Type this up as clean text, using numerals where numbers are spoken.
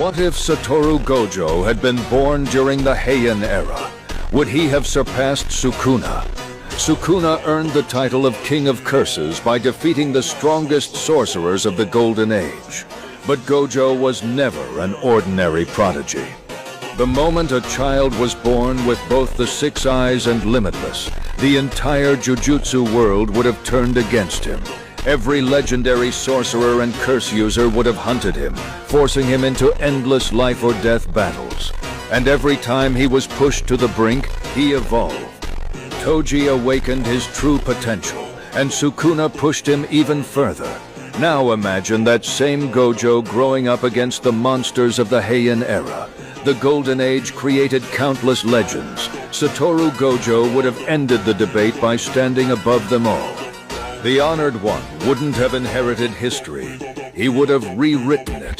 What if Satoru Gojo had been born during the Heian era? Would he have surpassed Sukuna? Sukuna earned the title of King of Curses by defeating the strongest sorcerers of the Golden Age. But Gojo was never an ordinary prodigy. The moment a child was born with both the Six Eyes and Limitless, the entire Jujutsu world would have turned against him. Every legendary sorcerer and curse user would have hunted him, forcing him into endless life-or-death battles. And every time he was pushed to the brink, he evolved. Toji awakened his true potential, and Sukuna pushed him even further. Now imagine that same Gojo growing up against the monsters of the Heian era. The Golden Age created countless legends. Satoru Gojo would have ended the debate by standing above them all. The Honored One wouldn't have inherited history. He would have rewritten it.